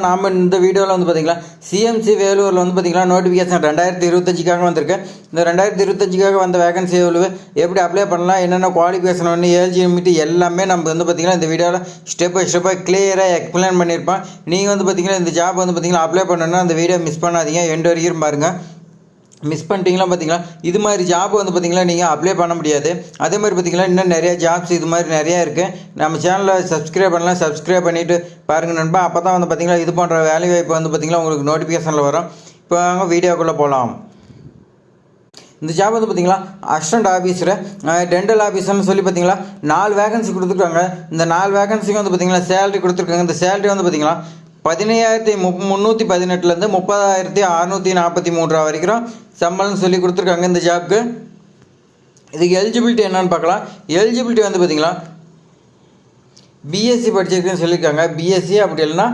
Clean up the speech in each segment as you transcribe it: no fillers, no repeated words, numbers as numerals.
நாம் இந்த வீடியோவில் வந்து பார்த்திங்கன்னா சிஎம்சி வேலூரில் வந்து பார்த்திங்கன்னா நோட்டிஃபிகேஷன் 2025க்காக வந்திருக்கு. இந்த 2025க்காக வந்த வேகன்சி எவ்வளவு, எப்படி அப்ளை பண்ணலாம், என்னென்ன குவாலிஃபிகேஷன் ஒன்று, ஏஜ் லிமிட் எல்லாமே நம்ம வந்து பார்த்திங்கன்னா இந்த வீடியோவில் ஸ்டெப் பை ஸ்டெப்பாக கிளியராக எக்ஸ்பிளைன் பண்ணியிருப்போம். நீங்கள் வந்து பார்த்திங்கன்னா இந்த ஜாப் வந்து பார்த்திங்கன்னா அப்ளை பண்ணணுன்னா அந்த வீடியோ மிஸ் பண்ணாதீங்க, எண்டு வரைக்கும் பாருங்கள். மிஸ் பண்ணிட்டீங்களா பார்த்தீங்களா, இது மாதிரி ஜாப் வந்து பார்த்திங்கன்னா நீங்கள் அப்ளை பண்ண முடியாது. அதே மாதிரி பார்த்திங்கன்னா இன்னும் நிறையா ஜாப்ஸ் இது மாதிரி நிறையா இருக்குது. நம்ம சேனலில் சப்ஸ்கிரைப் பண்ணலாம், சப்ஸ்கிரைப் பண்ணிவிட்டு பாருங்கள் நண்பா. அப்போ தான் வந்து பார்த்திங்கன்னா இது போன்ற வேலை வாய்ப்பு வந்து பார்த்திங்கன்னா உங்களுக்கு நோட்டிஃபிகேஷனில் வரும். இப்போ வாங்க வீடியோக்குள்ளே போகலாம். இந்த ஜாப் வந்து பார்த்திங்களா அசிஸ்டன்ட் ஆஃபீஸரு, டென்டல் ஆஃபீஸர்னு சொல்லி பார்த்திங்களா 4 வேகன்சி கொடுத்துருக்காங்க. இந்த 4 வேகன்சிக்கு வந்து பார்த்திங்கன்னா சேலரி கொடுத்துருக்காங்க. இந்த சேலரி வந்து பார்த்திங்கன்னா 17,318லேருந்து 30,643 வரைக்கும் சம்பளம்னு சொல்லி கொடுத்துருக்காங்க இந்த ஜாப்க்கு. இதுக்கு எலிஜிபிலிட்டி என்னன்னு பார்க்கலாம். எலிஜிபிலிட்டி வந்து பார்த்திங்களா பிஎஸ்சி படிச்சிருக்குன்னு சொல்லியிருக்காங்க. பிஎஸ்சி அப்படி இல்லைன்னா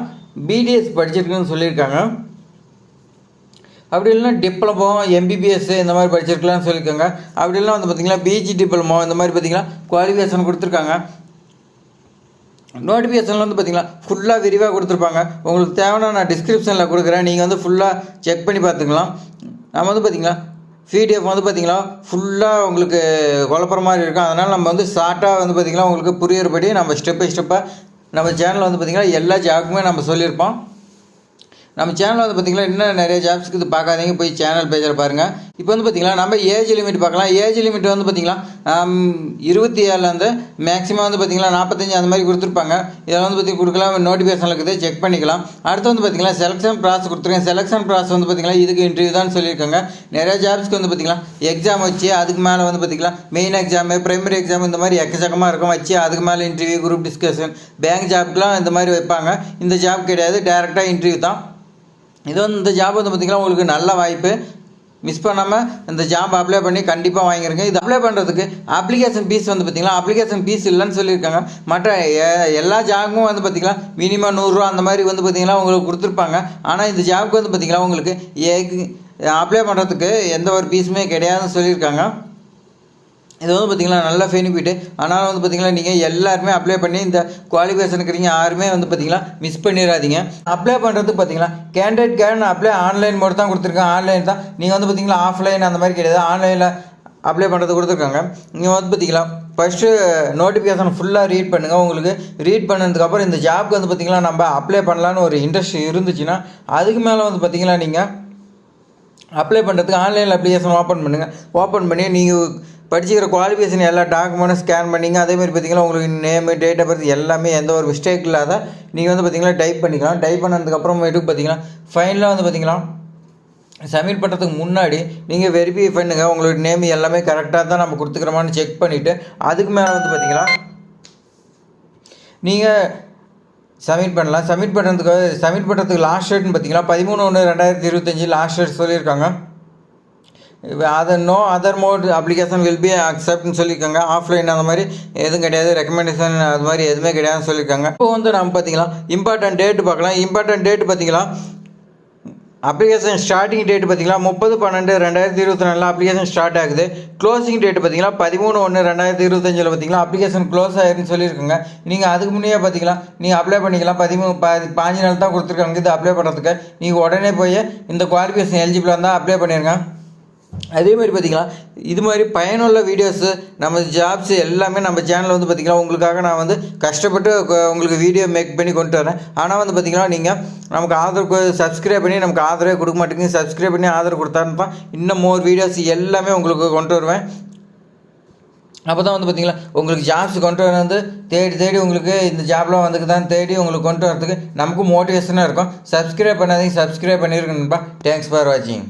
பிடிஎஸ் படிச்சிருக்குன்னு சொல்லியிருக்காங்க. அப்படி இல்லைன்னா டிப்ளமோ, எம்பிபிஎஸ் இந்த மாதிரி படிச்சிருக்கலாம்னு சொல்லியிருக்காங்க. அப்படி இல்லைனா வந்து பார்த்திங்கன்னா பிஜி டிப்ளமோ இந்த மாதிரி பார்த்திங்கன்னா குவாலிஃபிகேஷன் கொடுத்துருக்காங்க. நோட்டிஃபிகேஷனில் வந்து பார்த்திங்கன்னா ஃபுல்லாக விரிவாக கொடுத்துருப்பாங்க. உங்களுக்கு தேவைன்னா நான் டிஸ்கிரிப்ஷனில் கொடுக்குறேன், நீங்கள் வந்து ஃபுல்லாக செக் பண்ணி பார்த்துக்கலாம். நம்ம வந்து பார்த்திங்கன்னா பிடிஎஃப் வந்து பார்த்திங்கன்னா ஃபுல்லாக உங்களுக்கு குழப்பற மாதிரி இருக்கும். அதனால் நம்ம வந்து ஷார்ட்டாக வந்து பார்த்திங்கன்னா உங்களுக்கு புரியுறபடி நம்ம ஸ்டெப் பை ஸ்டெப்பாக நம்ம சேனலில் வந்து பார்த்திங்கன்னா எல்லா ஜாப்புமே நம்ம சொல்லியிருப்போம். நம்ம சேனலில் வந்து பார்த்திங்கன்னா இன்னும் நிறைய ஜாப்ஸுக்கு இது பார்க்காதீங்க, போய் சேனல் பேஜில் பாருங்கள். இப்போ வந்து பார்த்திங்கன்னா நம்ம ஏஜ் லிமிட் பார்க்கலாம். ஏஜ் லிமிட் வந்து பார்த்திங்கன்னா 27 மேக்ஸிமம் வந்து பார்த்திங்கன்னா 45 அந்த மாதிரி கொடுத்துருப்பாங்க. இதில் வந்து பார்த்திங்கன்னா கொடுக்கலாம், நோட்டிஃபிகேஷன் இருக்குது, செக் பண்ணிக்கலாம். அடுத்து வந்து பார்த்திங்கன்னா செலெக்ஷன் ப்ராசஸ் கொடுத்துருக்கேன். செலெக்ஷன் ப்ராசஸ் வந்து பார்த்திங்கன்னா இதுக்கு இன்டர்வியூ தான் சொல்லியிருக்காங்க. நிறைய ஜாப்ஸ்க்கு வந்து பார்த்திங்கன்னா எக்ஸாம் வச்சு அதுக்கு மேலே வந்து பார்த்திங்கன்னா மெயின் எக்ஸாமு, பிரைமரி எக்ஸாம் இந்த மாதிரி எக்கச்சக்கமாக இருக்கும் வச்சு அதுக்கு மேலே இன்டர்வியூ, குரூப் டிஸ்கஷன், பேங்க் ஜாப்க்குலாம் இந்த மாதிரி வைப்பாங்க. இந்த ஜாப் கிடையாது, டேரெக்டாக இன்டர்வியூ தான். இது வந்து இந்த ஜாப் வந்து பார்த்திங்கன்னா உங்களுக்கு நல்ல வாய்ப்பு. மிஸ் பண்ணாமல் இந்த ஜாப் அப்ளை பண்ணி கண்டிப்பாக வாங்கிருங்க. இது அப்ளை பண்ணுறதுக்கு அப்ளிகேஷன் ஃபீஸ் வந்து பார்த்திங்கன்னா அப்ளிகேஷன் ஃபீஸ் இல்லைன்னு சொல்லியிருக்காங்க. மற்ற எல்லா ஜாபும் வந்து பார்த்திங்கன்னா மினிமம் 100 ரூபா அந்த மாதிரி வந்து பார்த்திங்கன்னா உங்களுக்கு கொடுத்துருப்பாங்க. ஆனால் இந்த ஜாபுக்கு வந்து பார்த்திங்கன்னா உங்களுக்கு அப்ளை பண்ணுறதுக்கு எந்த ஒரு ஃபீஸுமே கிடையாதுன்னு சொல்லியிருக்காங்க. இது வந்து பார்த்திங்கன்னா நல்ல பெனிஃபிட்டு. ஆனால் வந்து பார்த்திங்கன்னா நீங்கள் எல்லாருமே அப்ளை பண்ணி இந்த குவாலிஃபிகேஷன் இருக்கிறீங்க, யாருமே வந்து பார்த்திங்கன்னா மிஸ் பண்ணிடாதீங்க. அப்ளை பண்ணுறதுக்கு பார்த்திங்கன்னா candidate card apply online mode தான் கொடுத்துருக்காங்க. ஆன்லைன் தான், நீங்கள் வந்து பார்த்திங்கன்னா ஆஃப்லைன் அந்த மாதிரி கிடையாது, ஆன்லைனில் அப்ளை பண்ணுறது கொடுத்துருக்காங்க. நீங்கள் வந்து பார்த்திங்கன்னா ஃபஸ்ட்டு நோட்டிஃபிகேஷன் ஃபுல்லாக ரீட் பண்ணுங்கள். உங்களுக்கு ரீட் பண்ணதுக்கப்புறம் இந்த ஜாப்க்கு வந்து பார்த்திங்கன்னா நம்ம அப்ளை பண்ணலான்னு ஒரு இன்ட்ரெஸ்ட் இருந்துச்சுன்னா அதுக்கு மேலே வந்து பார்த்திங்கன்னா நீங்கள் அப்ளை பண்ணுறதுக்கு ஆன்லைனில் அப்ளிகேஷன் ஓப்பன் பண்ணுங்கள். ஓப்பன் பண்ணி நீங்கள் படிச்சுக்கிற குவாலிஃபிகேஷன் எல்லா டாக்குமெண்ட்டும் ஸ்கேன் பண்ணிங்க. அதேமாதிரி பார்த்திங்கன்னா உங்களுக்கு நேமு, டேட் ஆஃப் பர்த் எல்லாமே எந்த ஒரு மிஸ்டேக் இல்லாத நீங்கள் வந்து பார்த்திங்கன்னா டைப் பண்ணிக்கலாம். டைப் பண்ணதுக்கப்புறமேட்டுக்கு பார்த்திங்கன்னா ஃபைனலாக வந்து பார்த்திங்கன்னா சப்மிட் பண்ணுறதுக்கு முன்னாடி நீங்கள் வெரிஃபை பண்ணுங்கள். உங்களுக்கு நேம் எல்லாமே கரெக்டாக தான் நம்ம கொடுத்துக்கிறோமான்னு செக் பண்ணிவிட்டு அதுக்கு மேலே வந்து பார்த்திங்கன்னா நீங்கள் சப்மிட் பண்ணலாம். சப்மிட் பண்ணுறதுக்கு லாஸ்ட் டேட்னு பார்த்திங்கன்னா 13/1/2025 லாஸ்ட் டேட் சொல்லியிருக்காங்க. Other mode application will be அக்செப்ட்னு சொல்லியிருக்காங்க. ஆஃப்லைன் அந்த மாதிரி எதுவும் கிடையாது, ரெக்கமெண்டேஷன் அது மாதிரி எதுவுமே கிடையாதுன்னு சொல்லியிருக்காங்க. இப்போ வந்து நம்ம பார்த்திங்கன்னா இம்பார்ட்டன்ட் டேட்டு பார்க்கலாம். இம்பார்ட்டன்ட் டேட்டு பார்த்திங்கன்னா அப்ளிகேஷன் ஸ்டார்டிங் டேட் பார்த்திங்கன்னா 30/12/2024 அப்ளிகேஷன் ஸ்டார்ட் ஆகுது. க்ளோசிங் டேட் பார்த்திங்கன்னா 13/1/2025 பார்த்திங்கன்னா அப்ளிகேஷன் க்ளோஸ் ஆயிருன்னு சொல்லியிருக்காங்க. நீங்கள் அதுக்கு முன்னே பார்த்திங்கன்னா நீங்கள் அப்ளை பண்ணிக்கலாம். 15 நாள் தான் கொடுத்துருக்காங்க இது அப்ளை பண்ணுறதுக்கு. நீங்கள் உடனே போய் இந்த குவாலிஃபிகேஷன் எலிஜிபிளாக இருந்தால் அப்ளை பண்ணிடுங்க. அதேமாதிரி பார்த்திங்கன்னா இது மாதிரி பயனுள்ள வீடியோஸு நம்ம ஜாப்ஸ் எல்லாமே நம்ம சேனலில் வந்து பார்த்திங்கன்னா உங்களுக்காக நான் வந்து கஷ்டப்பட்டு உங்களுக்கு வீடியோ மேக் பண்ணி கொண்டு வரேன். ஆனால் வந்து பார்த்திங்கன்னா நீங்கள் நமக்கு ஆதரவு சப்ஸ்கிரைப் பண்ணி நமக்கு ஆதரவே கொடுக்க மாட்டேங்குது. சப்ஸ்கிரைப் பண்ணி ஆதரவு கொடுத்தாருன்னு தான் இன்னும் மோர் வீடியோஸ் எல்லாமே உங்களுக்கு கொண்டு வருவேன். அப்போ தான் வந்து பார்த்திங்கன்னா உங்களுக்கு ஜாப்ஸ் கொண்டு வர வந்து தேடி உங்களுக்கு இந்த ஜாப்லாம் வந்துக்கு தான் தேடி உங்களுக்கு கொண்டு வரதுக்கு நமக்கும் மோட்டிவேஷனாக இருக்கும். சப்ஸ்கிரைப் பண்ணாதீங்க, சப்ஸ்கிரைப் பண்ணியிருக்கணும்பா. தேங்க்ஸ் ஃபார் வாட்சிங்.